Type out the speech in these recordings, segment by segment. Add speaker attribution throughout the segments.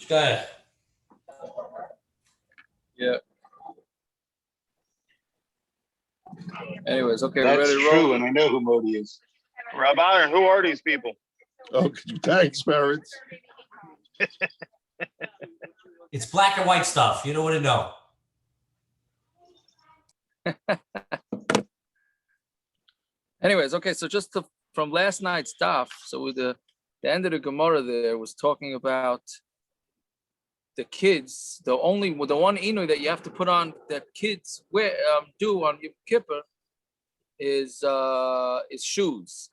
Speaker 1: Go ahead.
Speaker 2: Yeah. Anyways, okay, we're
Speaker 3: That's
Speaker 2: ready to
Speaker 3: true,
Speaker 2: roll.
Speaker 3: and I know who Modi is.
Speaker 4: Rob Iron, who are these people?
Speaker 3: Oh, thanks, parents.
Speaker 1: It's black and white stuff. You don't want to know.
Speaker 2: Anyways, okay, so just from last night's daf, so with the end of the Gemara there was talking about the kids. The one inu that you have to put on that kids do on Yom Kippur is shoes,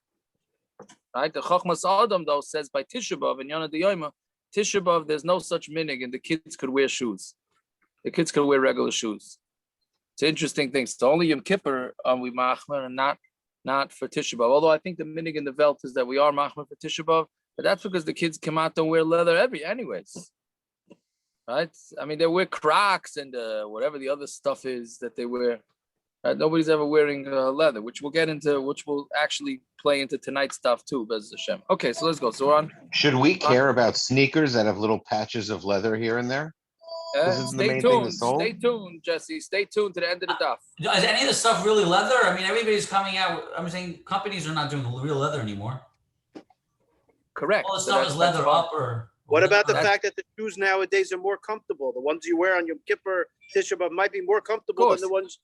Speaker 2: right? The Chachmas Adam though says by Tisha B'av and Yana Yoma, Tisha B'av there's no such minig, and the kids could wear shoes. The kids could wear regular shoes. It's an interesting thing. So only Yom Kippur we machmer and not for Tisha B'av. Although I think the minig in the Welt is that we are machmer for Tisha B'av, but that's because the kids come out and wear leather anyways. Right? I mean, they wear Crocs and whatever the other stuff is that they wear. Right? Nobody's ever wearing leather, which will actually play into tonight's stuff too, Bez Hashem. Okay, so let's go. So we're on.
Speaker 5: Should we care about sneakers that have little patches of leather here and there?
Speaker 2: Stay tuned, Jesse. Stay tuned to the end of the daf.
Speaker 1: Is any of the stuff really leather? I mean, everybody's coming out. I'm saying companies are not doing real leather anymore.
Speaker 2: Correct.
Speaker 1: All the stuff is leather up or.
Speaker 4: What about the fact that the shoes nowadays are more comfortable? The ones you wear on Yom Kippur, Tisha B'av might be more comfortable than the ones,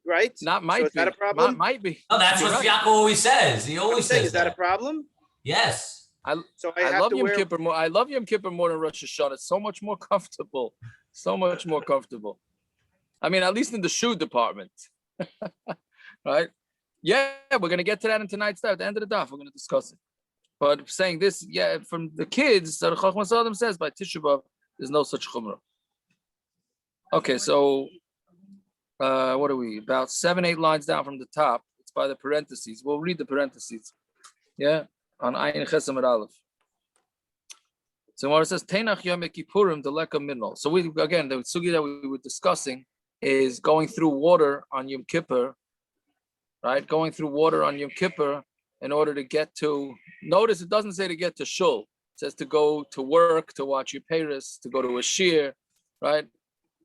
Speaker 4: right?
Speaker 2: Not might
Speaker 4: so is
Speaker 2: be.
Speaker 4: that a problem?
Speaker 2: Might be.
Speaker 1: No, that's what Yaakov always says. He always says.
Speaker 4: Is that a problem?
Speaker 1: Yes.
Speaker 2: I love Yom Kippur more. I love Yom Kippur more than Rosh Hashanah. It's so much more comfortable. So much more comfortable. I mean, at least in the shoe department. Right? Yeah, we're going to get to that in tonight's stuff. At the end of the daf, we're going to discuss it. But saying this, yeah, from the kids, the Chachmas Adam says by Tisha B'av, there's no such chumrah. Okay, so what are we? About 7-8 lines down from the top. It's by the parentheses. We'll read the parentheses. Yeah, on Ayin Chesam and Aleph. So when it says Teinach Yom Kippurim Deleka Minol. So we again the sugi that we were discussing is going through water on Yom Kippur, right? Going through water on Yom Kippur in order to get to. Notice it doesn't say to get to shul. It says to go to work, to watch your peiros, to go to a shir, right? It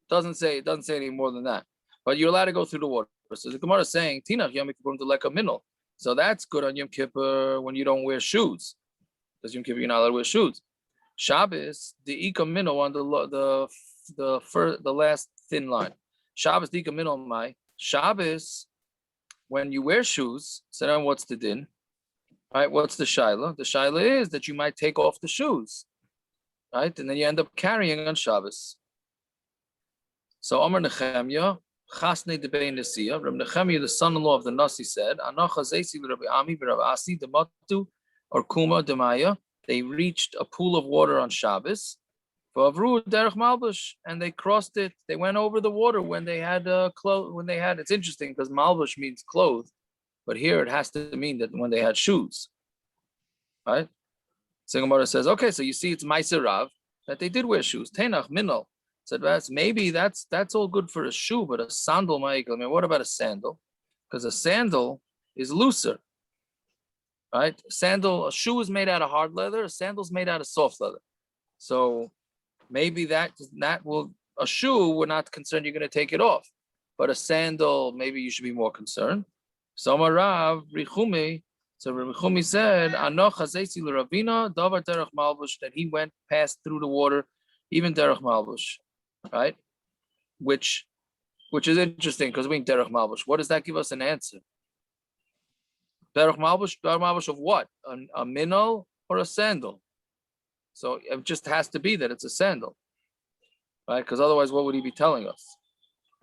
Speaker 2: doesn't say any more than that. But you're allowed to go through the water. So the Gemara is saying Tinach Yom Kippurim Deleka Minol. So that's good on Yom Kippur when you don't wear shoes. Because Yom Kippur you're not allowed to wear shoes. Shabbos, the Ika Mino on the last thin line. Shabbos, the Ika Mino my. Shabbos, when you wear shoes, so then what's the din? Right, what's the shaila? The shaila is that you might take off the shoes. Right, and then you end up carrying on Shabbos. So Amar Nechemya, Chasne de Bein Nesiya, Reb Nechemya, the son-in-law of the Nasi said, Anocha Zesi Rabbi Ami, Rabbi Asi, Dematu, or Kuma Demaya. They reached a pool of water on Shabbos, and they crossed it. They went over the water when they had clothes. When they had, it's interesting because malbush means clothes, but here it has to mean that when they had shoes, right? So Gemara says, okay, so you see, it's Ma'aser Rav that they did wear shoes. Tenach Minol said that's all good for a shoe, but a sandal, Ma'akel. I mean, what about a sandal? Because a sandal is looser. Right? A shoe is made out of hard leather, a sandal's made out of soft leather. So maybe a shoe, we're not concerned you're going to take it off. But a sandal, maybe you should be more concerned. So Rav Richumi, Richumi said, that he passed through the water, even derech malbush, right? Which is interesting because we derech malbush. What does that give us an answer? Derech malbush of what? A minol or a sandal? So it just has to be that it's a sandal, right? Because otherwise, what would he be telling us?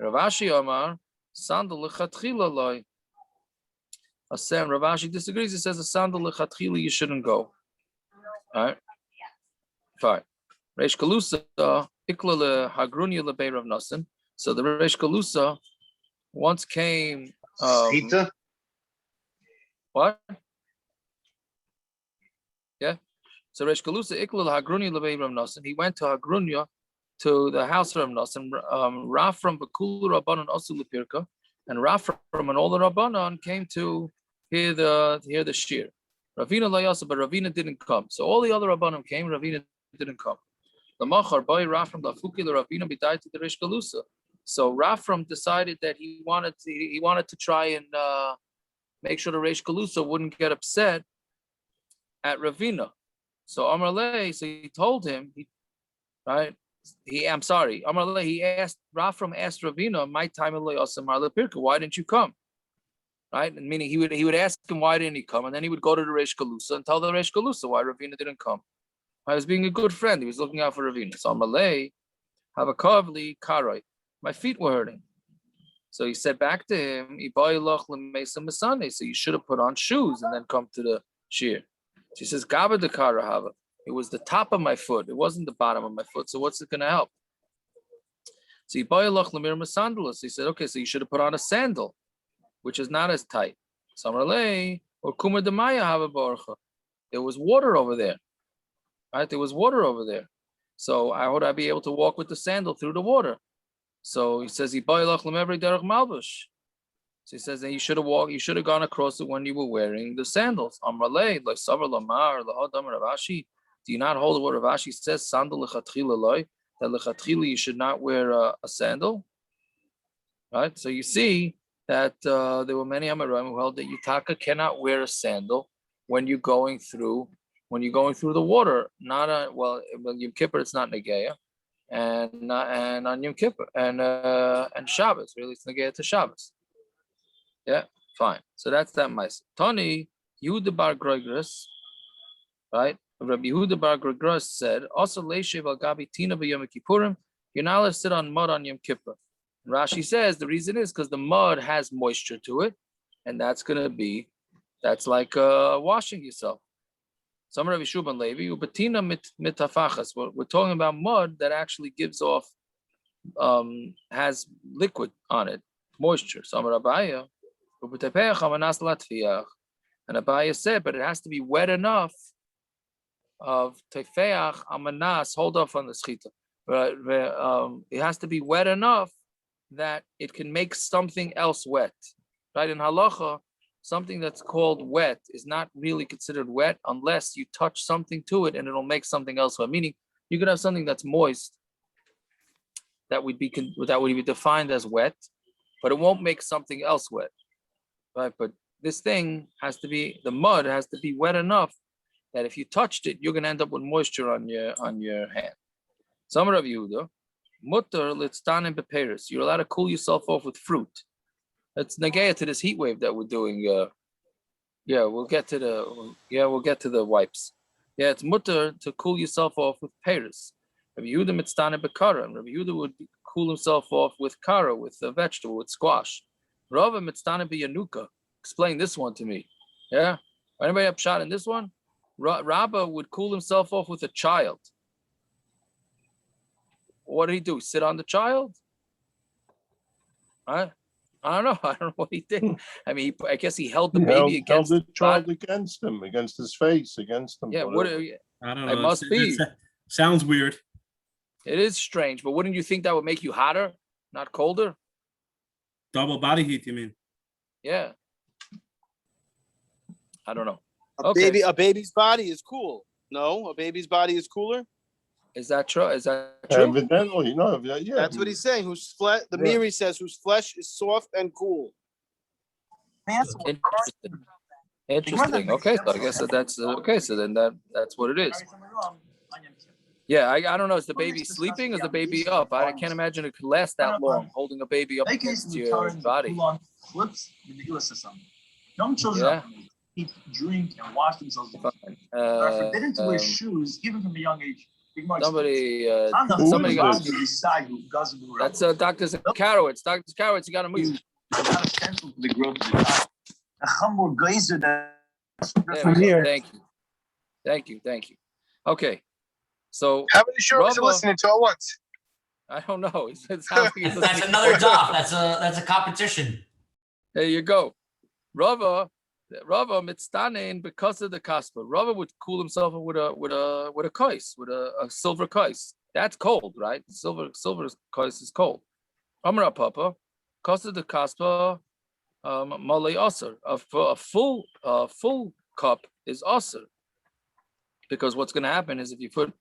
Speaker 2: Rav Ashi Omar, sandal lechatchila loy. Rav Ashi disagrees. He says a sandal lechatchila you shouldn't go. All right, fine. Reish Kalusa ikla lehagrunya lebei Rav Nosson. So the Reish Kalusa once came. What? Yeah. So Reish Kalusa Iklal Hagrunya Levei Rav Nosson. He went to Hagrunya, to the house of Rav Nosson. Rav from Bakul Rabbanon Osu Lepirka, and Rav from an older Rabbanon came to hear the shir. Ravina Layasa, but Ravina didn't come. So all the other Rabbanon came. Ravina didn't come. The machar boy Rafram lafuki l'Ravina b'dai to the Rish Galusa. So Rafram decided that he wanted to try and make sure the Rish Galusa wouldn't get upset at Ravina. So Amar Lei, so he told him, right? I'm sorry. Amar Lei, Rafram asked Ravina, my time Pirka, why didn't you come? Right? And meaning he would ask him why didn't he come, and then he would go to the Rish Galusa and tell the Rish Galusa why Ravina didn't come. I was being a good friend. He was looking out for Ravina. So Amar Lei, have a kavli karoi. My feet were hurting. So he said back to him, so you should have put on shoes and then come to the shear. She says, Gaba de Karahava. It was the top of my foot. It wasn't the bottom of my foot. So what's it going to help? So he said, okay, so you should have put on a sandal, which is not as tight. Samarlei or Kumar de Maya Hava Borcha. There was water over there. Right? There was water over there. So how would I be able to walk with the sandal through the water? So he says, so he says that you should have gone across it when you were wearing the sandals. Do you not hold what Rav Ashi says? Sandal that lechatchila you should not wear a sandal, right? So you see that there were many Amoraim who held that Yutaka cannot wear a sandal when you're going through the water. Not Yom Kippur it's not Negeya, and on Yom Kippur and Shabbos really it's Negeya to Shabbos. Yeah, fine. So that's that mice. Tani Yehuda bar Groigris, right? Rabbi Yehuda bar Groigris said, also leishev al gabi tina b'Yom Kippurim. You're not allowed to sit on mud on Yom Kippur. And Rashi says the reason is because the mud has moisture to it, and that's like washing yourself. Some Rabbi Shuban Levi ubatina mitafachas. We're talking about mud that actually gives off, has liquid on it, moisture. Some Rabbiya. And Abaya said, but it has to be wet enough of tefeach amanas, hold off on the schita. It has to be wet enough that it can make something else wet. Right? In halacha, something that's called wet is not really considered wet unless you touch something to it and it'll make something else wet. Meaning you could have something that's moist that would be defined as wet, but it won't make something else wet. Right, but this thing the mud has to be wet enough that if you touched it, you're going to end up with moisture on your hand. Some of Yehuda, mutter litztanim beperis. You're allowed to cool yourself off with fruit. It's negaya to this heat wave that we're doing. We'll get to the wipes. Yeah, it's mutter to cool yourself off with peris. Rabbi Yehuda mitztanim bekara. Rabbi Yehuda would cool himself off with kara, with a vegetable, with squash. Rava mitztana biyanuka. Explain this one to me. Yeah? Anybody have shot in this one? Rabba would cool himself off with a child. What did he do? Sit on the child? Right? I don't know what he did. I mean, I guess he held the baby against
Speaker 3: the child against him, against his face, against him.
Speaker 2: Yeah,
Speaker 6: I don't know.
Speaker 2: It must be.
Speaker 6: Sounds weird.
Speaker 2: It is strange, but wouldn't you think that would make you hotter, not colder?
Speaker 6: Double body heat, you mean?
Speaker 2: Yeah. I don't know.
Speaker 4: A baby's body is cool. No, a baby's body is cooler.
Speaker 2: Is that true?
Speaker 3: Evidently, no. Yeah.
Speaker 4: That's what he's saying. Whose flesh? The Miri says whose flesh is soft and cool.
Speaker 2: Interesting. Okay, so I guess that's okay. So then that's what it is. Yeah, I don't know. Is the baby sleeping? Is the baby up? I can't imagine it could last that long, holding a baby up against your body.
Speaker 7: Young children eat, drink, and wash themselves. Are forbidden to wear shoes, even from a young age.
Speaker 2: Somebody got that's Dr. Zakarowitz. Dr. Zakarowitz, you got to move.
Speaker 7: Not essential to the growth of the child. A humble geyser that.
Speaker 2: Thank you. Okay. So
Speaker 8: how many shows are you listening to at once?
Speaker 2: I don't know. It sounds like
Speaker 1: that's another daf. That's a competition.
Speaker 2: There you go. Rava mitztanein because of the kaspa. Rava would cool himself with a kais, with a silver kais. That's cold, right? Silver kais is cold. Amra papa, because of the kaspa, malay aser. A full cup is aser. Because what's going to happen is if you put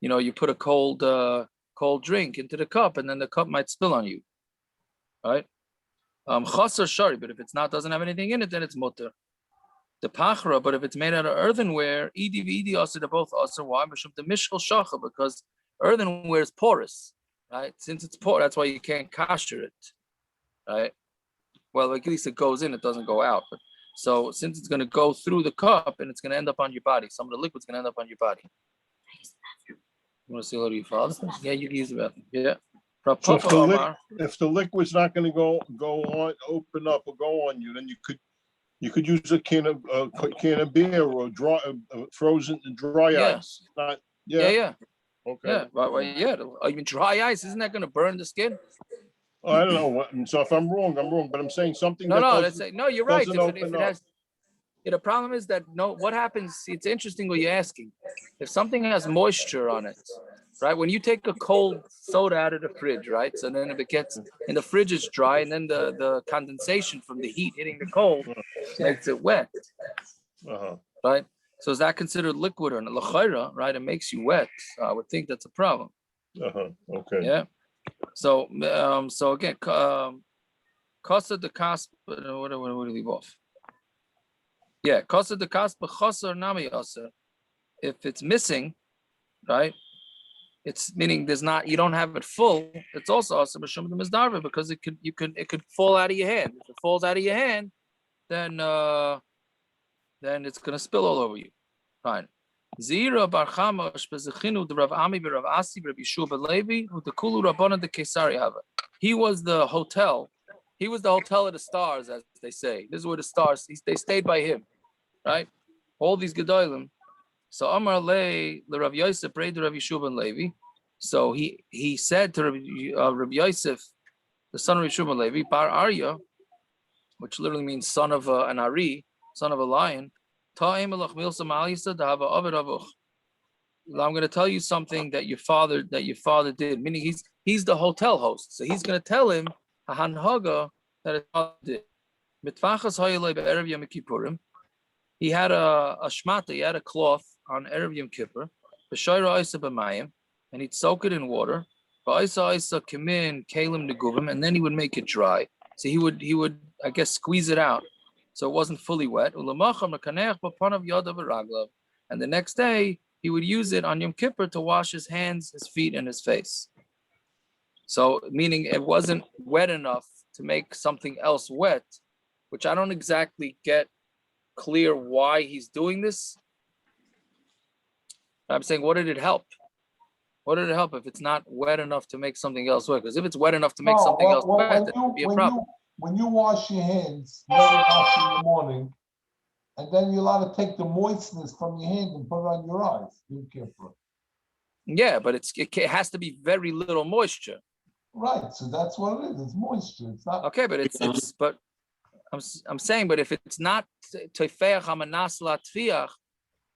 Speaker 2: you put a cold drink into the cup, and then the cup might spill on you, right? Chasar shari, but if it's not, doesn't have anything in it, then it's mutter. The pachra, but if it's made out of earthenware, edi also, they're both also. Why? The mishkal shacha, because earthenware is porous, right? Since it's porous, that's why you can't kosher it, right? Well, at least it goes in, it doesn't go out. But so since it's going to go through the cup and it's going to end up on your body, some of the liquid's going to end up on your body. You want to see a little of your father? Yeah, you can use the bathroom. Yeah.
Speaker 3: So if the liquid's not going to go on, open up or go on you, then you could use a can of beer or dry frozen dry ice.
Speaker 2: Yeah.
Speaker 3: Okay.
Speaker 2: Yeah. Yeah. I mean, dry ice, isn't that going to burn the skin?
Speaker 3: I don't know. So if I'm wrong, but I'm saying something.
Speaker 2: No, you're right. If it has, the problem is that what happens? It's interesting what you're asking. If something has moisture on it, right? When you take a cold soda out of the fridge, right? So then if it gets in the fridge, is dry, and then the condensation from the heat hitting the cold makes it wet, right? So is that considered liquid or not? Right? It makes you wet. I would think that's a problem.
Speaker 3: Okay.
Speaker 2: Yeah. So again, kosa de kasp. What do we leave off? Yeah, kosa de kasp chosar nami aser. If it's missing, right? It's meaning you don't have it full. It's also aser b'shum de mizdarva because it could fall out of your hand. If it falls out of your hand, then it's gonna spill all over you. Fine. Zira bar Chamash bezechinu de Rav Ami Rav Asi Rav Yeshua Levi who the Kulu Rabbana de Kesari Hava. He was the hotel. He was the hotel of the stars, as they say. This is where the stars. They stayed by him, right? All these gedolim. So Amar Le Rav Yosef prayed to Rav Yeshua Levi. So he said to Rav Yosef, the son of Yeshua Levi, Bar Arya, which literally means son of an Ari, son of a lion. I'm going to tell you something that your father did. Meaning he's the hotel host, so he's going to tell him a hanhaga that his father did. He had a shmata, he had a cloth on Erev Yom Kippur, and he'd soak it in water. And then he would make it dry. So he would I guess squeeze it out. So it wasn't fully wet. And the next day, he would use it on Yom Kippur to wash his hands, his feet, and his face. So meaning it wasn't wet enough to make something else wet, which I don't exactly get clear why he's doing this. I'm saying, what did it help? What did it help if it's not wet enough to make something else wet? Because if it's wet enough to make something else wet, that would be a problem.
Speaker 9: When you wash your hands, you wash in the morning, and then you're allowed to take the moistness from your hand and put it on your eyes.
Speaker 2: Yeah, but it has to be very little moisture.
Speaker 9: Right, so that's what it is. It's moisture. It's not
Speaker 2: okay, but but I'm saying, but if it's not tefeach hamanas la tfiach,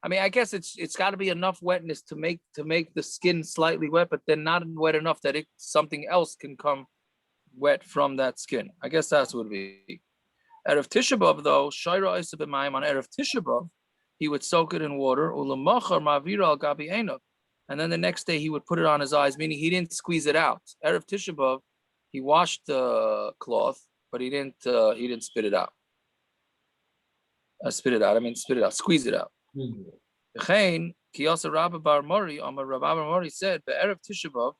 Speaker 2: I mean, I guess it's got to be enough wetness to make the skin slightly wet, but then not wet enough that something else can come wet from that skin. I guess that's what it would be. Erev Tisha B'Av, though, Shaira Isa B'Mayim on Erev Tisha B'Av, he would soak it in water, Ulamachar Ma'avira al Gabi Einav, and then the next day he would put it on his eyes, meaning he didn't squeeze it out. Erev Tisha B'Av, he washed the cloth, but he didn't spit it out. Spit it out, squeeze it out. V'chein, Kiyasa Rabba Bar Mori, Amar Rabba Bar Mori said, Erev Tisha B'Av,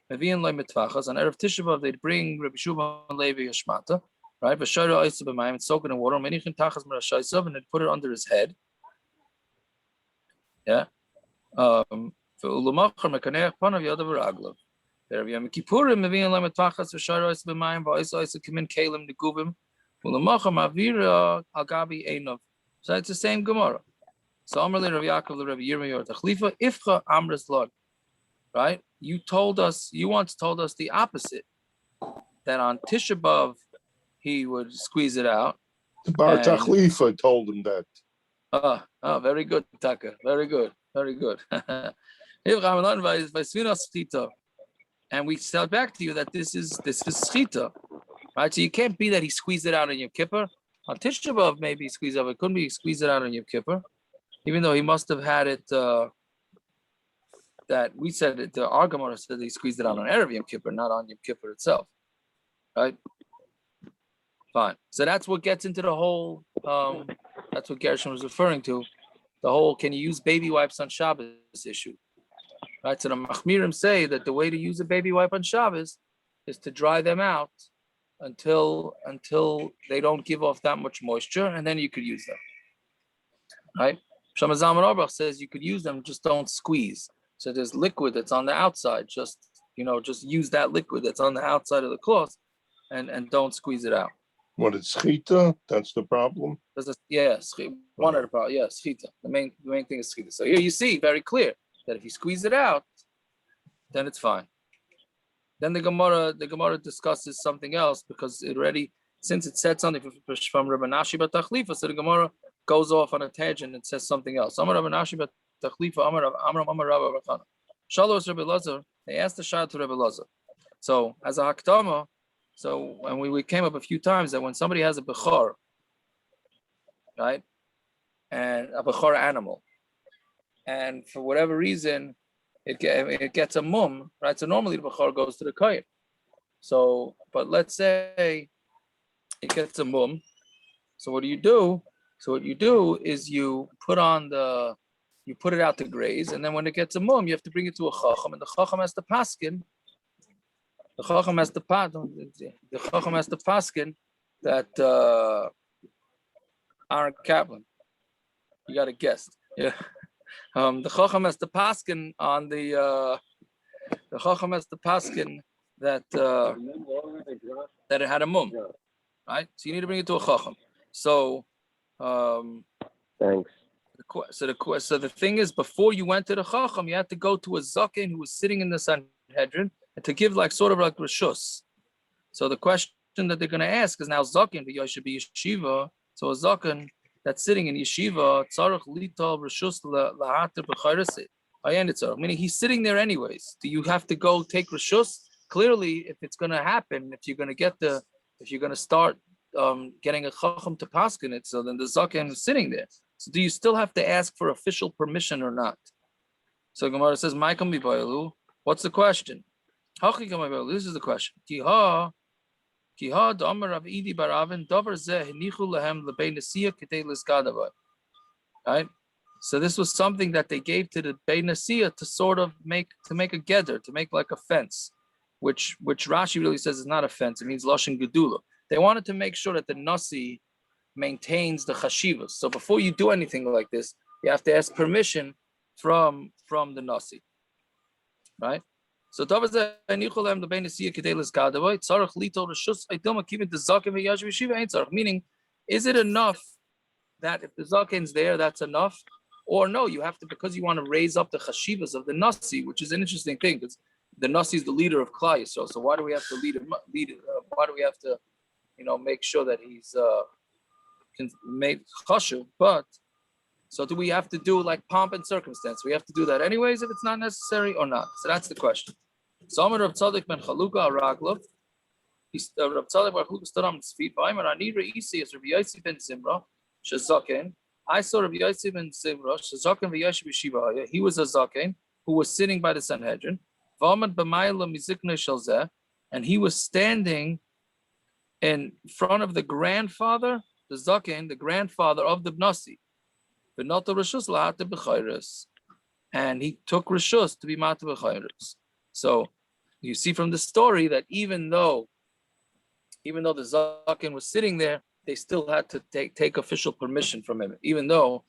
Speaker 2: on Erev Tisha B'Av, they'd bring Rabbi Shua Levi Hashmata, right? V'shara Isa B'Mayim, and soak it in water, and they'd put it under his head. Yeah. V'ulamachar mekanech panav yadav v'raglav. Erev Yom Kippurim, Mevi'in Lem Etachas, V'shara Isa B'Mayim, V'isa Isa Kimin Kalim Neguvim, V'ulamachar Ma'avira al Gabi Einav. So it's the same Gemara. So Amar le Rav Yaakov le Rav Yirmiyah Tachlifa Ifcha Amras Lod. Right? You once told us the opposite, that on Tisha B'Av he would squeeze it out.
Speaker 3: Bar Tachlifa told him that.
Speaker 2: Very good, Taka. Very good. And we said back to you that this is schita, right? So you can't be that he squeezed it out on Yom Kippur. On Tisha B'Av maybe he squeezed it out, it couldn't be squeezed it out on Yom Kippur, even though he must have had it. that we said that our Gemara said they squeezed it out on Erev Yom Kippur, not on Yom Kippur itself, right? Fine. So that's what gets into the whole. That's what Gershon was referring to. The whole can you use baby wipes on Shabbos issue, right? So the Machmirim say that the way to use a baby wipe on Shabbos is to dry them out until they don't give off that much moisture, and then you could use them, right? Shama Zalman Auerbach says you could use them, just don't squeeze. So there's liquid that's on the outside, just use that liquid that's on the outside of the cloth, and don't squeeze it out.
Speaker 3: What is schita? That's the problem.
Speaker 2: One of the problems. Yeah, schita. The main thing is schita. So here you see very clear that if you squeeze it out, then it's fine. Then the Gemara discusses something else because it already, since it said something from Rabbi Nashi Batachlifa, so the Gemara goes off on a tangent and says something else. Amar Rabbi Nashi Batachlifa, Amar Rabbi Bachana. Shalos Rabbi Lazar, they asked the Shah to Rabbi Lazar. So as a Hakdama, so when we came up a few times that when somebody has a Bechor, right, and a Bechor animal, and for whatever reason, it gets a mum, right? So normally the Bechor goes to the Kohen. So, but let's say it gets a mum. So what do you do? So what you do is you put it out to graze, and then when it gets a mum, you have to bring it to a Chacham, and the Chacham has to paskin. The Chacham has to paskin that Aaron Kaplan. You got a guest, yeah. The Chacham has to paskin on the Chacham has to paskin that it had a mum, right? So you need to bring it to a Chacham. So
Speaker 10: thanks.
Speaker 2: So the thing is, before you went to the Chacham, you had to go to a Zaken who was sitting in the Sanhedrin and to give sort of like Rishus. So the question that they're going to ask is now Zaken, but should be Yeshiva. So a Zaken that's sitting in Yeshiva, Tzarech Lital Rishus Lahater B'Chayresit. Meaning he's sitting there anyways. Do you have to go take Rishus? Clearly, if it's going to happen, if you're going to start getting a Chacham to paskin it, so then the Zaken is sitting there. So do you still have to ask for official permission or not? So Gemara says, what's the question? This is the question. Right? So this was something that they gave to the Beit Nasiya to sort of make a gedder, to make like a fence, which Rashi really says is not a fence. It means Lashon Gedula. They wanted to make sure that the Nasi maintains the chashivas. So before you do anything like this, you have to ask permission from the Nasi, right? So meaning, is it enough that if the zaken's there, that's enough? Or no, you have to, because you want to raise up the chashivas of the Nasi, which is an interesting thing, because the Nasi is the leader of Klal Yisrael. So why do we have to why do we have to, make sure that he's made chashuv? But so do we have to do like pomp and circumstance? We have to do that anyways if it's not necessary or not? So that's the question. So Amar Rav Tzadik ben Chaluka Araglov, Rav Tzadik ben Chaluka stood on his feet. Ani reisi is Rabbi Yossi ben Zimra shezaken. I saw Rabbi Yossi ben Zimra shezaken v'yoshev yeshiva. He was a zaken who was sitting by the Sanhedrin. V'amad b'mayla miziknei shalzeh, and he was standing in front of the grandfather, the zaken, the grandfather of the Nasi. V'nata rishus lahate b'chayres, and he took rishus to be mata b'chayres. So you see from the story that even though the zaken was sitting there, they still had to take official permission from him. Even though,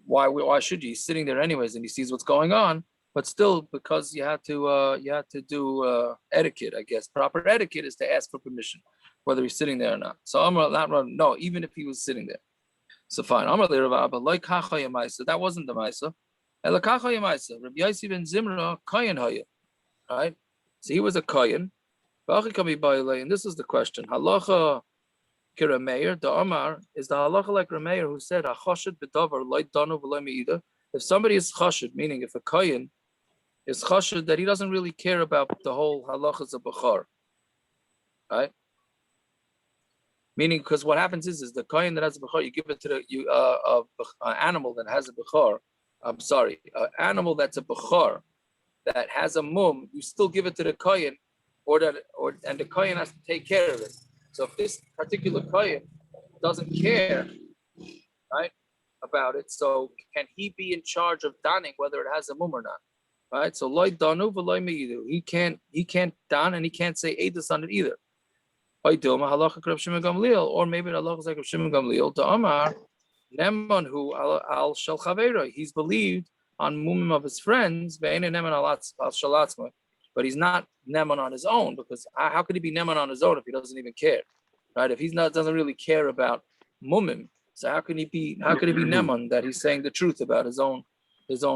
Speaker 2: why should you? He's sitting there anyways, and he sees what's going on. But still, because you had to do etiquette, I guess. Proper etiquette is to ask for permission, whether he's sitting there or not. So no, even if he was sitting there. So fine. So that wasn't the Maisa. Rabbi Yossi ben Zimra Kayan Haya. Right? So he was a Kayan. And this is the question. Halacha Kirameir, the Amar, is the halacha like Rameir who said, if somebody is chashid, meaning if a Kayan is chashid, that he doesn't really care about the whole halachas of Bechar. Right? Meaning, because what happens is the Kayan that has a Bechar, you give it to an animal that has a Bechar. I'm sorry, an animal that's a Bechar, that has a mum, you still give it to the kohen, and the kohen has to take care of it. So if this particular kohen doesn't care, right, about it, so can he be in charge of donning whether it has a mum or not? Right? So loy danu v'loy me'idu. He can't don and he can't say edus on it either. Or maybe the halacha is like Rav Shimon Gamliel. To Amar Neman who al shel chaveira. He's believed on mumim of his friends, but he's not neman on his own, because how could he be neman on his own if he doesn't even care, right? If he's not doesn't really care about mumim, so how could he be neman that he's saying the truth about his own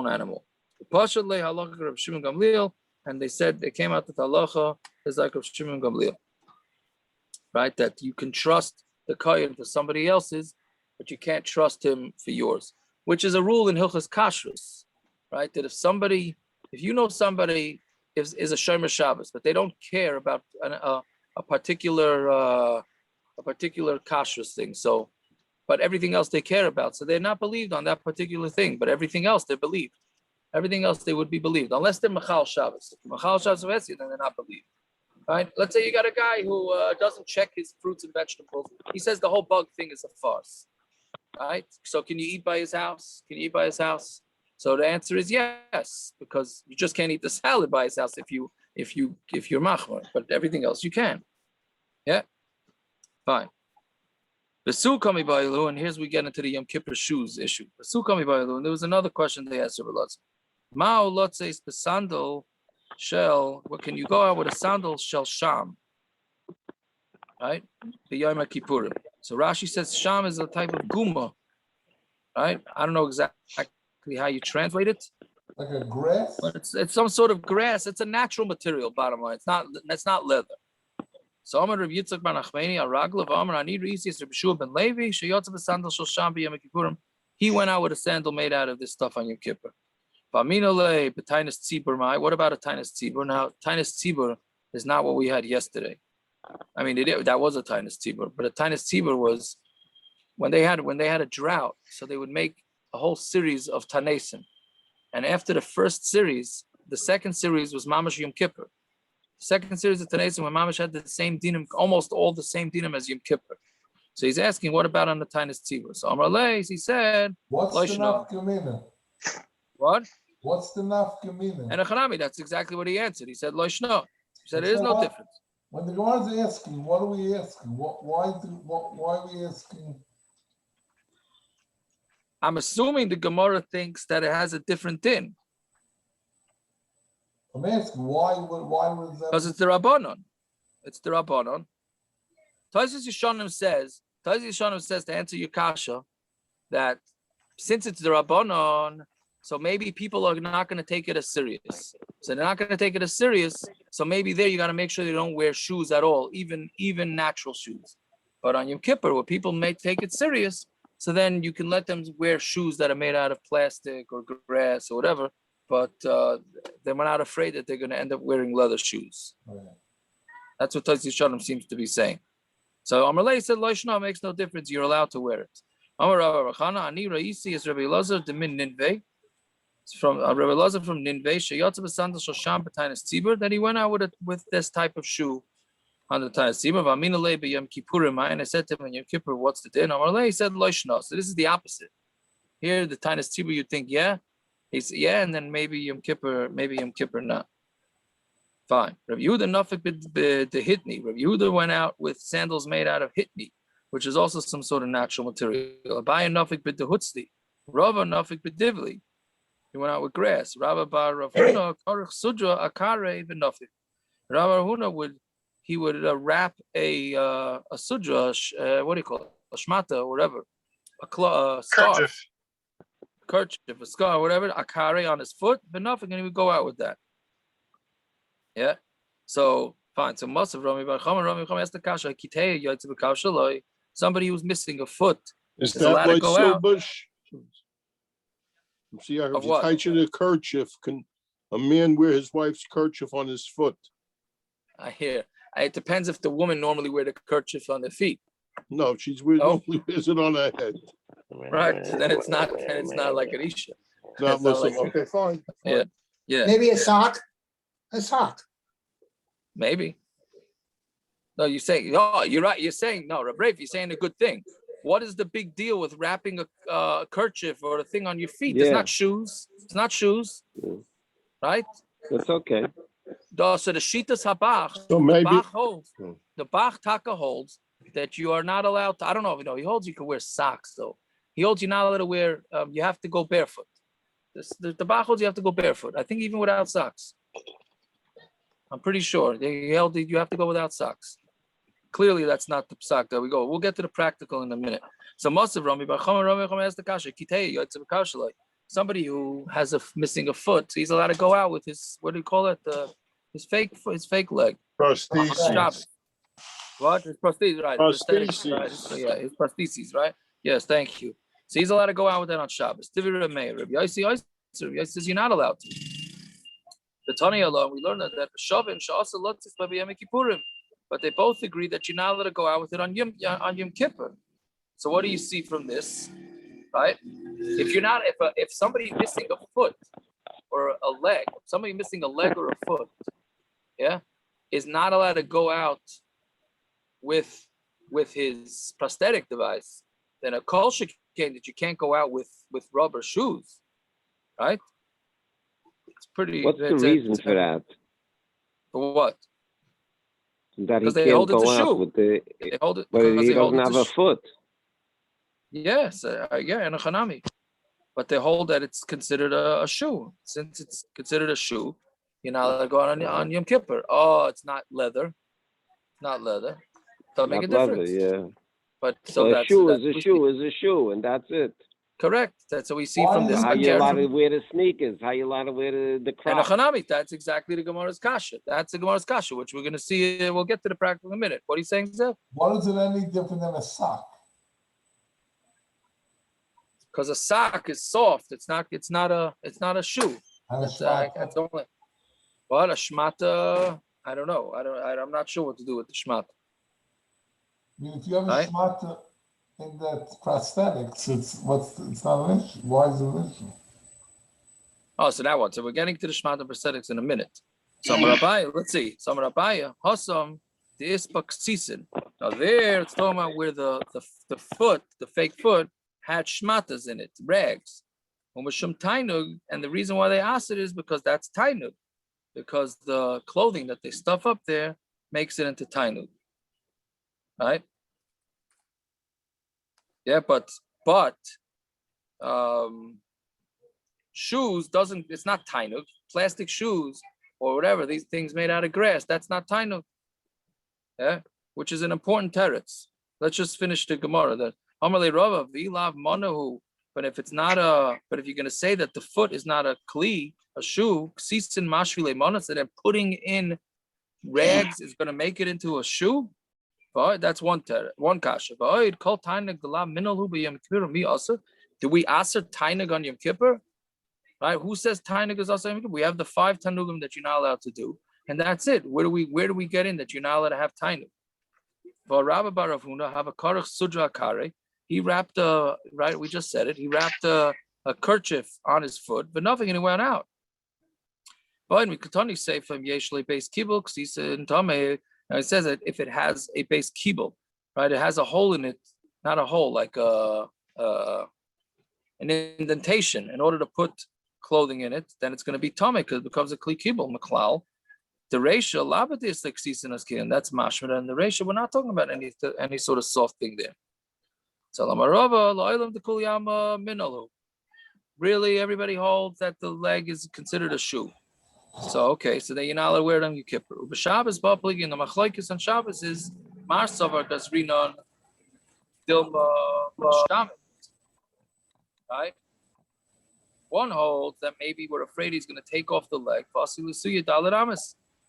Speaker 2: animal? And they said they came out that halacha is like Rav Shimon Gamliel, right? That you can trust the kohen for somebody else's, but you can't trust him for yours, which is a rule in Hilchos Kashrus, right? That if you know somebody is a Shomer Shabbos, but they don't care about a particular Kashrus thing, so, but everything else they care about, so they're not believed on that particular thing, but everything else they're believed. Everything else they would be believed, unless they're Machal Shabbos. Machal Shabbos, then they're not believed. Right? Let's say you got a guy who doesn't check his fruits and vegetables. He says the whole bug thing is a farce. Right? So can you eat by his house? So the answer is yes, because you just can't eat the salad by his house if you're machmor, but everything else you can. Yeah, fine. The sukka mibayilu, and here's we get into the Yom Kippur shoes issue. The sukka mibayilu, and there was another question they asked Rabbi Elazar. Ma'o lotzeis besandal shell. What can you go out with a sandal shell sham? Right? The Yom Kippurim. So Rashi says sham is a type of guma. Right? I don't know exactly how you translate it.
Speaker 9: Like a grass?
Speaker 2: But it's some sort of grass. It's a natural material, bottom line. It's not leather. So Amar Rav Yitzchak bar Nachmani Araglav Amar Ani Reisius Rav Shua ben Levi Sheyotzav Sandal Shel Sham B'Yom Kippurim. He went out with a sandal made out of this stuff on Yom Kippur. V'aminole b'tainas tzibur mai. What about a tainas tzibur? Now tainas tzibur is not what we had yesterday. I mean, that was a tainas tzibur, but a tainas tzibur was when they had a drought. So they would make a whole series of tanesim, and after the first series, the second series was Mamash Yom Kippur. The second series of tanesim when Mamash had the same dinim, almost all the same dinim as Yom Kippur. So he's asking, what about on the tainas tzibur? So Amar Leis, he said,
Speaker 9: what's the nafkamina?
Speaker 2: What?
Speaker 9: What's the nafkamina?
Speaker 2: And Achanami, that's exactly what he answered. He said, Loishno. He said, there is no difference.
Speaker 9: When the Gemara is asking, what are we asking? Why are we asking?
Speaker 2: I'm assuming the Gemara thinks that it has a different din.
Speaker 9: I'm asking, why was that?
Speaker 2: Because it's the Rabbanon. It's the Rabbanon. Taisus Yishonim says to answer your kasha, that since it's the Rabbanon, so maybe people are not going to take it as serious. So they're not going to take it as serious. So maybe there you got to make sure they don't wear shoes at all, even natural shoes. But on Yom Kippur, where people may take it serious, so then you can let them wear shoes that are made out of plastic or grass or whatever. But they're not afraid that they're going to end up wearing leather shoes.
Speaker 9: Right.
Speaker 2: That's what Taisus Yishonim seems to be saying. So Amalei said, Loishna makes no difference. You're allowed to wear it. Amar Rabbi Rachana, Ani Raisi is Rabbi Elazar, Demin Ninveh. It's from Rabbi Elazar from Ninveh. Sheyotzav Sandal Shosham B'Tainas Tzibur. That he went out with this type of shoe on the Tainas Tzibur. V'Aminalei B'Yom Kippurim. And I said to him in Yom Kippur, what's the din? Amalei said Loishna. So this is the opposite. Here, the Tainas Tzibur, you think, yeah. He said, yeah, and then maybe Yom Kippur not. Fine. Rav Yehuda Nafik the Hitni. Rav Yehuda went out with sandals made out of Hitni, which is also some sort of natural material. Abaya Nafik bid the Hutzli. Rava Nafik bid Divli. He went out with grass. Rabba Bar Rav Huna Karach Sudra Akare v'Nafik. Rabba Huna would wrap a sudra, what do you call it? A shmata or whatever. A scarf. Kerchief, a scarf, whatever, akare on his foot, but nothing, and he would go out with that. Yeah. So fine. So Masav Rami Bar Chama asked the kasha, Kitei Yotze B'Kav Shaloi. Somebody who's missing a foot
Speaker 3: Is
Speaker 2: allowed
Speaker 3: that
Speaker 2: to go out.
Speaker 3: Bush? See, if you
Speaker 2: what?
Speaker 3: tight the kerchief, can a man wear his wife's kerchief on his foot?
Speaker 2: I hear. It depends if the woman normally wear the kerchief on their feet.
Speaker 3: No, normally wears it on her head.
Speaker 2: Right. So then it's not like an isha.
Speaker 3: Not Muslim. Okay, fine.
Speaker 2: Yeah. Yeah,
Speaker 10: Maybe a sock? A sock.
Speaker 2: maybe. No, you're saying, oh, you're right. You're saying, no, Rav, you're saying a good thing. What is the big deal with wrapping a kerchief or a thing on your feet? It's not shoes. It's not shoes, right?
Speaker 11: It's okay.
Speaker 2: So the Shitas Habach,
Speaker 3: So maybe,
Speaker 2: the Bach Taka holds that you are not allowed to, I don't know if you know, he holds you can wear socks though. He holds you're not allowed to wear, you have to go barefoot. The Bach holds you have to go barefoot. I think even without socks. I'm pretty sure. He held you have to go without socks. Clearly, that's not the psak. There we go. We'll get to the practical in a minute. So, Rami has the kasha. Somebody who has
Speaker 3: missing
Speaker 2: a foot, he's allowed to go out with his, what do you call it? His fake foot, his fake leg.
Speaker 3: prosthesis.
Speaker 2: What? His prosthesis, right?
Speaker 3: Prosthesis.
Speaker 2: Right. So, yeah, his prosthesis, right? Yes, thank you. So he's allowed to go out with that on Shabbos. Rabbi says you're not allowed to. The Tani alone, we learned that the Shavim Shasa Lotzis by Yom Kippurim. But they both agree that you're not allowed to go out with it on Yom Kippur. So what do you see from this, right? If somebody missing a foot or a leg, somebody missing a leg or a foot, yeah, is not allowed to go out with his prosthetic device, then a kol shekain that you can't go out with rubber shoes, right? It's pretty.
Speaker 11: What's the reason for that?
Speaker 2: For what?
Speaker 11: That he
Speaker 2: they
Speaker 11: can't
Speaker 2: hold it
Speaker 11: go
Speaker 2: to
Speaker 11: out
Speaker 2: shoe.
Speaker 11: with the.
Speaker 2: They hold it
Speaker 11: but he doesn't have a foot.
Speaker 2: Yes, yeah, and a chanami. But they hold that it's considered a shoe. Since it's considered a shoe, you're not allowed to go out on Yom Kippur. Oh, it's not leather. Not leather. Don't make a difference.
Speaker 11: Leather, yeah.
Speaker 2: But so
Speaker 11: a shoe is a shoe, and that's it.
Speaker 2: Correct. That's what we see from this.
Speaker 11: How you allowed to wear the sneakers? How you allowed to wear the Crocs?
Speaker 2: And a chanami. That's exactly the Gemara's kasha. That's the Gemara's kasha, which we're going to see. We'll get to the practical in a minute. What are you saying, Zev?
Speaker 9: What is it any different than a sock?
Speaker 2: Because a sock is soft. It's not a shoe.
Speaker 9: And a
Speaker 2: shmata. What a shmata? I don't know. I'm not sure what to do with the shmata.
Speaker 9: I mean, if you have a shmata in that prosthetics, it's not an issue. Why is it an issue?
Speaker 2: Oh, so that one. So we're getting to the shmata prosthetics in a minute. Samar Abaya, let's see. Samar Abaya, Hasam, the Ispak Sisin. Now there it's talking about where the foot, the fake foot, had shmatas in it, rags. And the reason why they asked it is because that's tainug. Because the clothing that they stuff up there makes it into tainug. Right? Yeah, but shoes it's not tainug. Plastic shoes or whatever, these things made out of grass, that's not tainug. Yeah, which is an important teretz. Let's just finish the Gemara. That Amalei Rava Vilav Manahu. But if you're gonna say that the foot is not a kli, a shoe, Ksisin Mashvile Manas, that putting in rags is gonna make it into a shoe. But that's one kasha. But call tainug the la minalhu b'yom kippur. Me also. Do we aser tainug on Yom Kippur? Right? Who says tainug is also Yom Kippur? We have the 5 tanugim that you're not allowed to do, and that's it. Where do we get in that you're not allowed to have tainug? But Rabbi Baravuna have a karach sudra kare. He wrapped right. We just said it. He wrapped a kerchief on his foot, but nothing, and he went out. But we could say from yeshle base kibul ksisa and tame. Now it says that if it has a base kibul, right, it has a hole in it, not a hole, like an indentation. In order to put clothing in it, then it's going to be tame because it becomes a kli kibul maklal. The ratio labadis like ksisa and that's mashmira, and the ratio we're not talking about any sort of soft thing there. Really, everybody holds that the leg is considered a shoe. So okay, so then you're not allowed to wear it on Yom Kippur. Shabbos bablig in the Machlokes on Shabbos is marsavar gasrinon dilma, right? One holds that maybe we're afraid he's going to take off the leg,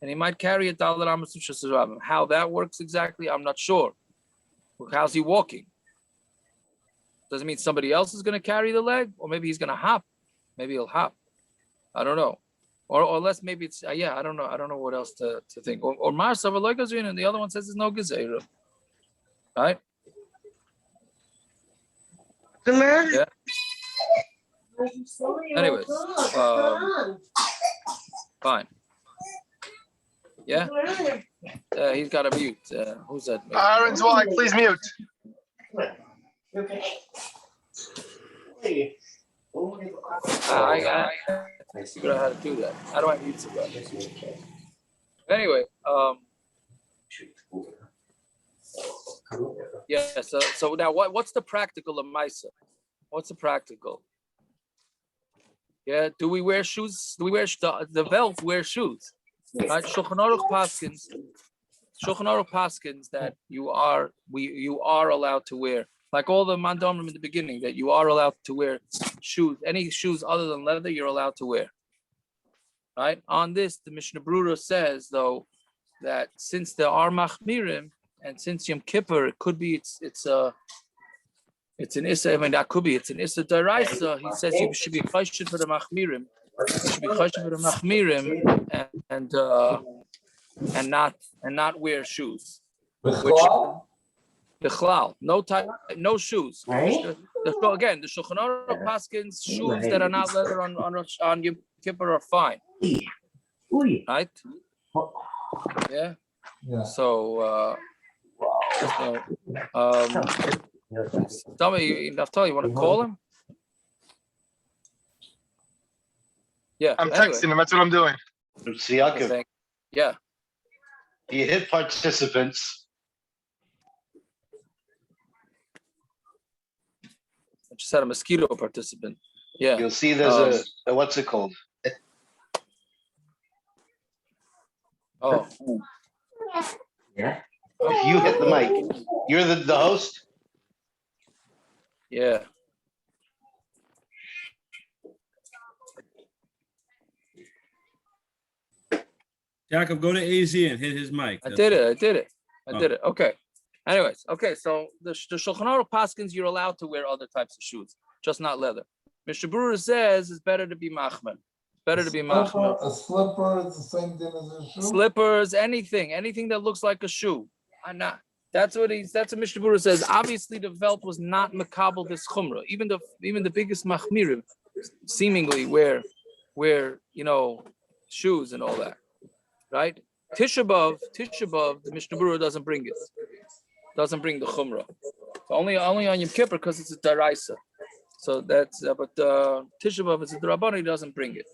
Speaker 2: and he might carry a dalaramas. How that works exactly, I'm not sure. How's he walking? Does it mean somebody else is going to carry the leg, or maybe he's going to hop? Maybe he'll hop. I don't know. Or less maybe it's I don't know. I don't know what else to think. Or Marsa Valogazrin, and the other one says there's no Gezeira. Right? Yeah. Anyways, Fine. Yeah. He's got to mute. Who's that?
Speaker 8: Aaron's wife, please mute.
Speaker 2: I figured out how to do that. How do I mute somebody? Anyway, yeah. So now, what's the practical of Misa? What's the practical? Yeah. Do we wear shoes? Do we wear the Velt wear shoes? Right. Shulchan Aruch paskins that you are allowed to wear, like all the mandomrim in the beginning, that you are allowed to wear shoes. Any shoes other than leather, you're allowed to wear. Right. On this, the Mishnah Brura says though that since there are machmirim and since Yom Kippur, it could be it's an issa. I mean, that could be it's an issa daraisa. He says you should be choshen for the machmirim. You should be choshen for the machmirim and not wear shoes. The chlal, no shoes. Again, the Shulchan Aruch paskins shoes that are not leather on Yom Kippur are fine. Right? Yeah. So, tell me, Naftali, you want to call him? Yeah.
Speaker 8: I'm texting him. That's what I'm doing.
Speaker 2: Yeah.
Speaker 5: You hit participants.
Speaker 2: I just had a mosquito participant. Yeah.
Speaker 5: You'll see there's a what's it called?
Speaker 2: Oh.
Speaker 5: Yeah. If you hit the mic, you're the host?
Speaker 2: Yeah.
Speaker 6: Jacob, go to AZ and hit his mic.
Speaker 2: I did it. Okay. Anyways, okay, so the Shulchan Aruch paskins, you're allowed to wear other types of shoes, just not leather. Mishnah Brura says it's better to be machman. A
Speaker 9: slipper is the same thing as a shoe?
Speaker 2: Slippers, anything that looks like a shoe. That's what Mishnah Brura says. Obviously, the Velt was not makabel this chumrah. Even the biggest machmirim seemingly wear shoes and all that. Right? Tisha B'Av, the Mishnah Brura doesn't bring it. Doesn't bring the chumrah. Only on Yom Kippur because it's a daraisa. So that's but Tisha B'Av is a drabban. He doesn't bring it.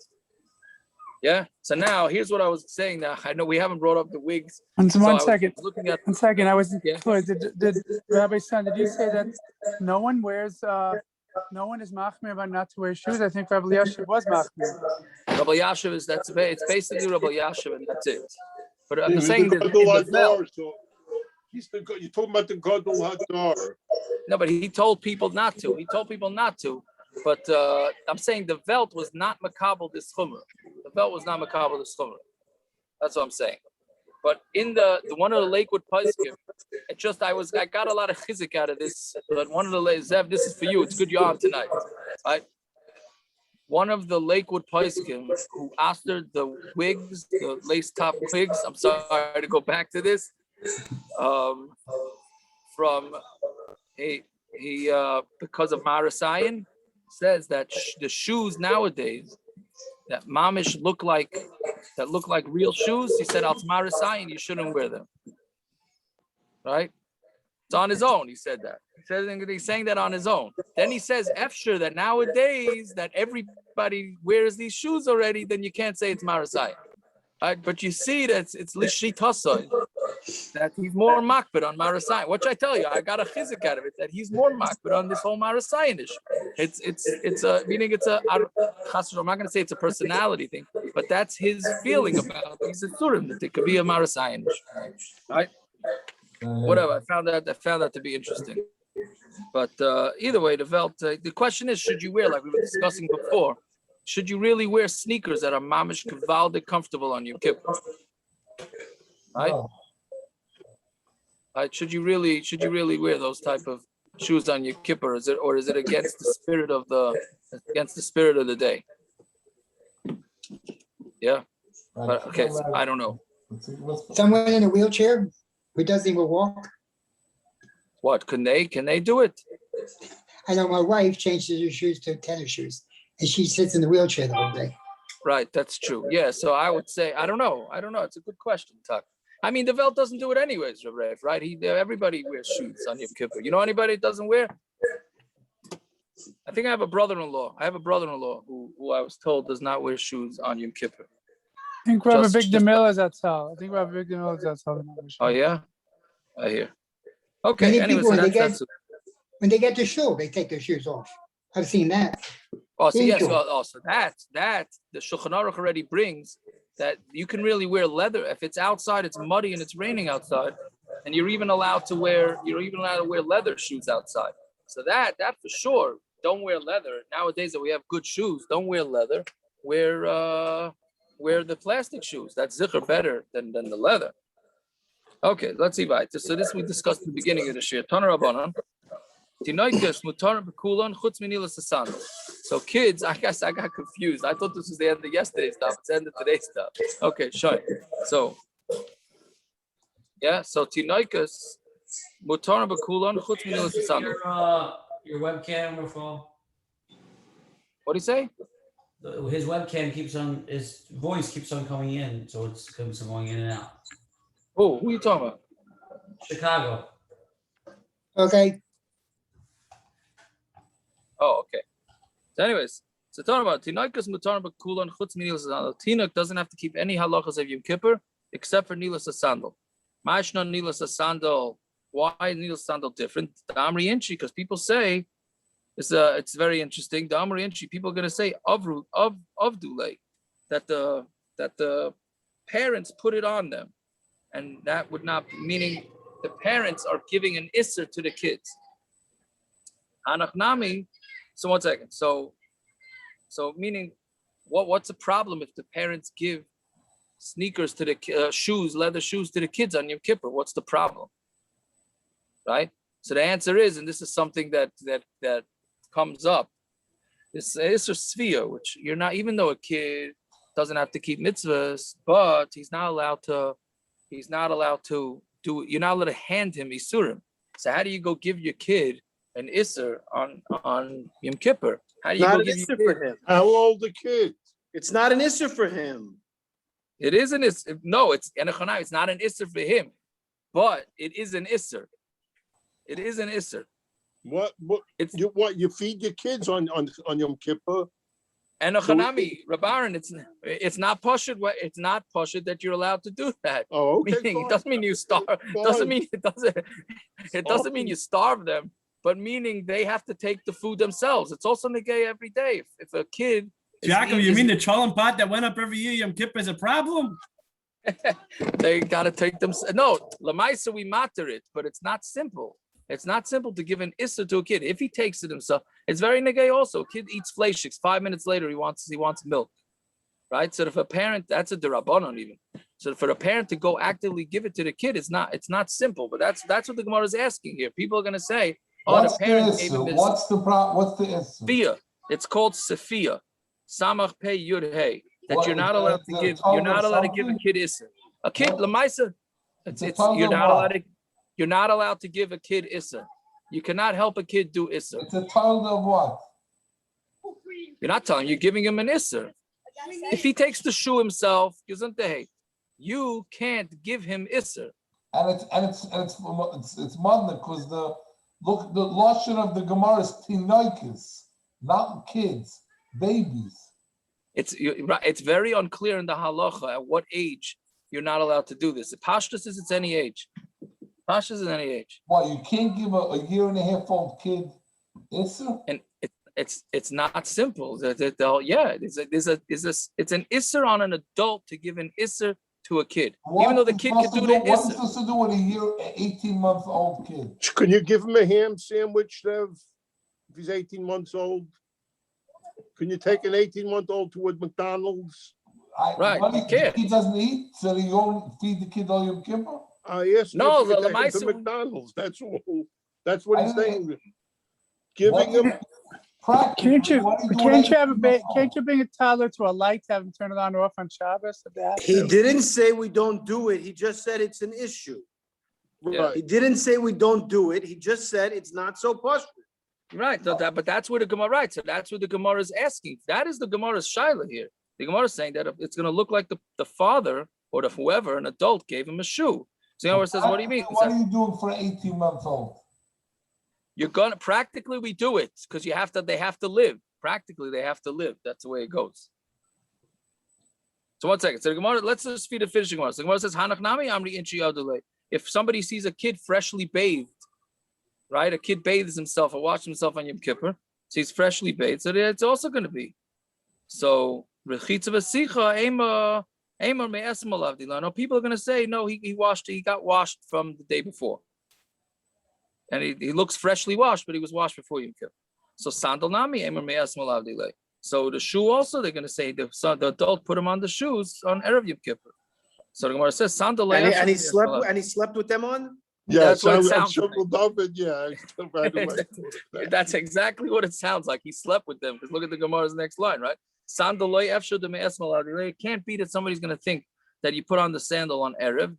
Speaker 2: Yeah. So now here's what I was saying. Now I know we haven't brought up the wigs.
Speaker 12: One second. I was
Speaker 2: clear.
Speaker 12: Did Rabbi Son? Did you say that no one is machmir about not to wear shoes? I think Rabbi Yashiv was machmir.
Speaker 2: Rabbi Yashiv it's basically Rabbi Yashiv and that's it. But I'm saying that
Speaker 3: you're talking about the Gadol Hadar.
Speaker 2: No, but he told people not to. But I'm saying the Velt was not makabel this chumrah. The Velt was not makabel this chumrah. That's what I'm saying. But in the one of the Lakewood Paiskim, I got a lot of chizik out of this. But one of the Zev, this is for you. It's good you're on tonight. Right? One of the Lakewood Paiskim who asked her the wigs, the lace top wigs. I'm sorry to go back to this. From he because of Marasayan says that the shoes nowadays that mamish look like real shoes. He said al Marasayan you shouldn't wear them. Right? It's on his own. He said that. He's saying that on his own. Then he says efshir that nowadays that everybody wears these shoes already. Then you can't say it's Marasayan. Right? But you see that it's lishitasa. That he's more makbid on Marasayan, which I tell you, I got a chizik out of it, that he's more makbid on this whole Marasayan issue. It's a meaning I'm not going to say it's a personality thing, but that's his feeling about these surim, that it could be a Marasayan issue. Right? Whatever. I found that to be interesting. But either way, the question is, should you wear, like we were discussing before, should you really wear sneakers that are mamish kavaldik comfortable on Yom Kippur? Right? Should you really wear those type of shoes on Yom Kippur? Is it against the spirit of the day? Yeah. But, okay, so I don't know.
Speaker 10: Someone in a wheelchair who doesn't even walk.
Speaker 2: What can they do it?
Speaker 10: I know my wife changes her shoes to tennis shoes, and she sits in the wheelchair the whole day.
Speaker 2: Right, that's true. Yeah, so I would say, I don't know. It's a good question, Tuck. I mean, the Welt doesn't do it anyways, Rev, right? Everybody wears shoes on Yom Kippur. You know anybody that doesn't wear? I think I have a brother-in-law. Who I was told does not wear shoes on Yom Kippur.
Speaker 12: I think we have a big DeMiller's that's all.
Speaker 2: Oh, yeah? I hear. Okay,
Speaker 10: Many
Speaker 2: anyway,
Speaker 10: people,
Speaker 2: so
Speaker 10: when they get to shul, they take their shoes off. I've seen that.
Speaker 2: Oh, so yes,
Speaker 10: Angel.
Speaker 2: also that the Shulchan Aruch already brings that you can really wear leather if it's outside, it's muddy and it's raining outside, and you're even allowed to wear leather shoes outside. So that for sure, don't wear leather. Nowadays that we have good shoes, don't wear leather. Wear the plastic shoes. That's zikr better than the leather. Okay, let's see. So this we discussed at the beginning of the shir. Tana Rabbanan. So kids, I guess I got confused. I thought this was the end of yesterday's stuff. It's the end of today's stuff. Okay, sure. So, yeah. So tinoikas mutar b'kulan chutz minilas sasandal.
Speaker 1: Your webcam will fall.
Speaker 2: What do you say?
Speaker 1: His webcam his voice keeps on coming in, so it's going in and out.
Speaker 2: Oh, who are you talking about?
Speaker 1: Chicago.
Speaker 10: Okay.
Speaker 2: Oh, okay. So anyways, so talking about tinoikas mutar b'kulan chutz minilas sasandal. Tinok doesn't have to keep any halachas of Yom Kippur except for nilas sasandal. Ma'ashna nilas sasandal. Why is nilas sasandal different? The Amri Inchi, because people say it's very interesting. The Amri Inchi, people are going to say avdulay, that the parents put it on them, and that would not meaning the parents are giving an isser to the kids. Hanachnami. So 1 second. So meaning, what's the problem if the parents give sneakers to the leather shoes to the kids on Yom Kippur? What's the problem? Right. So the answer is, and this is something that comes up. This is a sphere, which you're not, even though a kid doesn't have to keep mitzvahs, but he's not allowed to do. You're not allowed to hand him isurim. So how do you go give your kid an isser on Yom Kippur? How do you
Speaker 4: Not
Speaker 2: go
Speaker 4: an
Speaker 2: give
Speaker 4: isser
Speaker 2: your
Speaker 4: for him.
Speaker 3: How old the kid?
Speaker 4: It's not an isser for him.
Speaker 2: It is an isser. No, it's not an isser for him, but it is an isser. It is an isser.
Speaker 3: What you feed your kids on Yom Kippur?
Speaker 2: And Rabbaran, it's not pashut. It's not pashut that you're allowed to do that.
Speaker 3: Oh, okay.
Speaker 2: Meaning, it doesn't mean you starve. It doesn't mean you starve them. But meaning they have to take the food themselves. It's also negay every day. If a kid,
Speaker 6: Jacob, you mean the cholent pot that went up every year Yom Kippur is a problem?
Speaker 2: they gotta take them. No, lamaisa we matter it, but it's not simple. It's not simple to give an issa to a kid. If he takes it himself, it's very negay also. A kid eats fleishiks. 5 minutes later, he wants milk. Right? So if a parent, that's a derabanan even. So for a parent to go actively give it to the kid, it's not simple. But that's what the Gemara is asking here. People are gonna say, oh, the parent gave him this.
Speaker 9: What's the issa?
Speaker 2: Fia. It's called Sophia. Samach Pei Yud Hey. That you're not allowed to give. You're not allowed to give a kid issa. A kid, lamaisa. You're not allowed to give a kid issa. You cannot help a kid do issa.
Speaker 9: It's a tongue of what?
Speaker 2: You're not telling. You're giving him an issa. If he takes the shoe himself, you can't give him issa.
Speaker 9: And it's modern because the lashon of the Gemara is tinoikis, not kids, babies.
Speaker 2: It's very unclear in the halacha at what age you're not allowed to do this. The pashtus is it's any age. Pashtus is any age.
Speaker 9: What, you can't give a 1.5-year-old kid issa?
Speaker 2: And it's not simple. It's an isser on an adult to give an isser to a kid, even though the kid can do the isser.
Speaker 9: What's supposed to do with a 18-month-old kid?
Speaker 3: Can you give him a ham sandwich, Dev, if he's 18 months old? Can you take an 18-month-old to a McDonald's?
Speaker 2: You can't.
Speaker 9: He doesn't eat, so you won't feed the kid all Yom Kippur?
Speaker 3: Yes.
Speaker 2: No,
Speaker 3: the McDonald's. That's all. That's what he's saying. Giving him.
Speaker 12: Can't you bring a toddler to a light to have him turn it on or off on Shabbos?
Speaker 4: He didn't say we don't do it. He just said it's an issue.
Speaker 3: Right.
Speaker 4: He didn't say we don't do it. He just said it's not so pashut.
Speaker 2: Right. So but that's where the Gemara, right? So that's what the Gemara is asking. That is the Gemara's shaila here. The Gemara is saying that it's going to look like the father or whoever, an adult, gave him a shoe. So the Gemara says, what do you mean?
Speaker 9: What are you doing for an 18-month-old?
Speaker 2: You're gonna practically we do it because they have to live. Practically they have to live. That's the way it goes. So 1 second. So the Gemara, let's just feed the finishing one. So the Gemara says, Hanach nami amri inchi adulei. If somebody sees a kid freshly bathed, right? A kid bathes himself or washes himself on Yom Kippur, so he's freshly bathed. So it's also going to be. So no, people are going to say, no, he got washed from the day before. And he looks freshly washed, but he was washed before Yom Kippur. So sandal nami emer me'asmal avdilei. So the shoe also, they're going to say the adult put him on the shoes on Erev Yom Kippur. So the Gemara says sandal.
Speaker 4: And he slept with them on.
Speaker 3: Yeah,
Speaker 2: that's what it sounds
Speaker 3: like.
Speaker 2: That's exactly what it sounds like. He slept with them. Because look at the Gemara's next line, right? It can't be that somebody's going to think that you put on the sandal on Erev.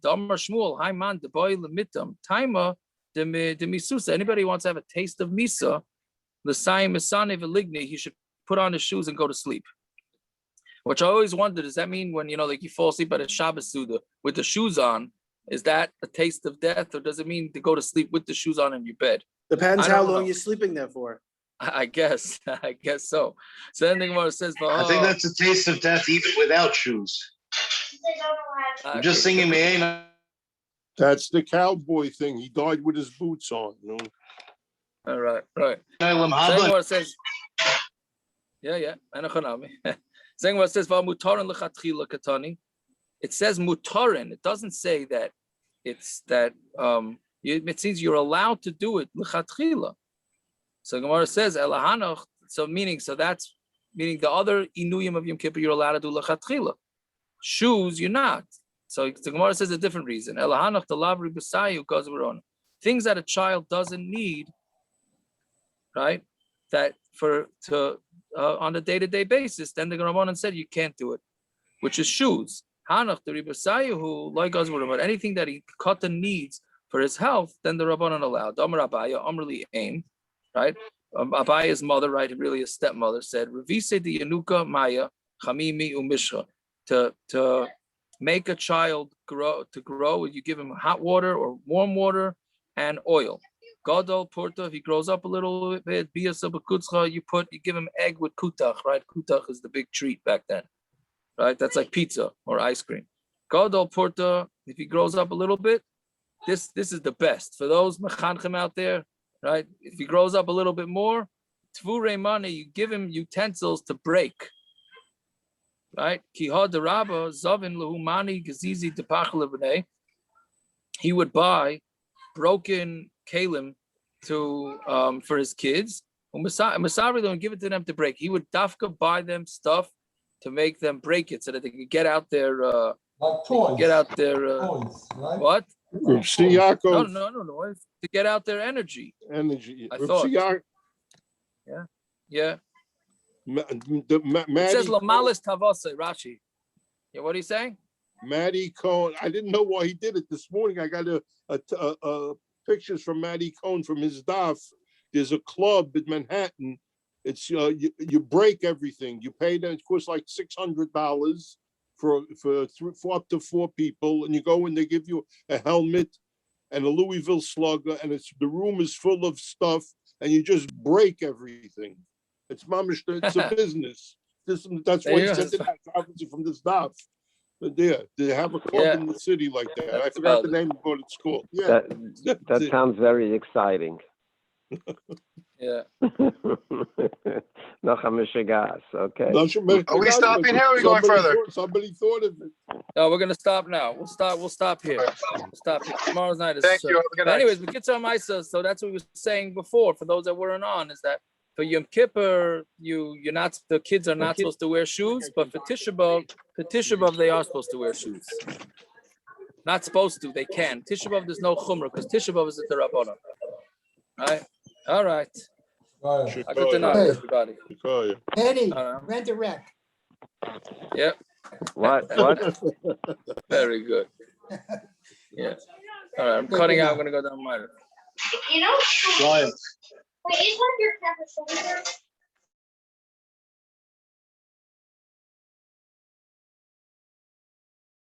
Speaker 2: Anybody who wants to have a taste of Misa, he should put on his shoes and go to sleep. Which I always wondered, does that mean when, like you fall asleep at a Shabbos Suda with the shoes on, is that a taste of death, or does it mean to go to sleep with the shoes on in your bed?
Speaker 4: Depends how long you're sleeping there for.
Speaker 2: I guess so. So then the Gemara says,
Speaker 5: I think that's a taste of death even without shoes. I'm just singing me.
Speaker 3: That's the cowboy thing. He died with his boots on.
Speaker 2: All right. So the Gemara says, yeah. Saying what it says, it says mutarin. It doesn't say that it's that. It seems you're allowed to do it lechatchila. So Gemara says elahanoch. So that's meaning the other inuyim of Yom Kippur you're allowed to do lechatchila. Shoes you're not. So the Gemara says a different reason. Elahanoch the lavri b'sayu goes on things that a child doesn't need, right? That on a day-to-day basis, then the Rabbanan said you can't do it, which is shoes. Hanach the ribasayu who like us but anything that he katan needs for his health, then the Rabbanan allowed. Amar Abaya, Amrli Aim, right? Abaya's mother, right, really his stepmother, said, Revise the Yanuka Maya Chamimi Umishra. To make a child grow, you give him hot water or warm water and oil. Gadol Porta, if he grows up a little bit, you give him egg with kutach, right? Kutach is the big treat back then, right? That's like pizza or ice cream. Gadol Porta, if he grows up a little bit, this is the best. For those mechanchim out there, right? If he grows up a little bit more, tvurei money, you give him utensils to break, right? Kihad derabba zavin lehumani gazizi depachel b'nei. He would buy broken kalim for his kids. Masari don't give it to them to break. He would dafka buy them stuff to make them break it so that they could get out their
Speaker 9: like toys.
Speaker 3: Toys,
Speaker 9: right?
Speaker 2: What?
Speaker 3: No.
Speaker 2: To get out their energy. I thought. Yeah. It says Lamalis Tavase, Rashi. Yeah, what are you saying?
Speaker 3: Matty Cohen. I didn't know why he did it this morning. I got a pictures from Matty Cohen from his daf. There's a club in Manhattan. It's you break everything. You pay them. It costs like $600 for up to 4 people, and you go and they give you a helmet and a Louisville slugger, and the room is full of stuff, and you just break everything. It's mamish. It's a business. That's why he sent it out obviously from this daf. But they have a club in the city like that. I forgot the name of what it's called. Yeah,
Speaker 11: that sounds very exciting.
Speaker 2: Yeah.
Speaker 11: Okay.
Speaker 8: Are we stopping here or are we going further?
Speaker 3: Somebody thought of it.
Speaker 2: No, we're gonna stop now. We'll stop here. We'll stop here. Tomorrow's night is.
Speaker 8: Thank you.
Speaker 2: Anyways, we get some Isa. So that's what we were saying before. For those that weren't on, is that for Yom Kippur, the kids are not supposed to wear shoes, but for Tisha B'av, they are supposed to wear shoes. Not supposed to, they can. Tisha B'av, there's no chumrah because Tisha B'av is at the Rabbanon. All right. Good night, everybody.
Speaker 10: Eddie, rent a wreck.
Speaker 2: Yep.
Speaker 11: What?
Speaker 2: Very good. Yeah. All right, I'm cutting out. I'm going to go down my.
Speaker 13: Wait, is one of your campus over there?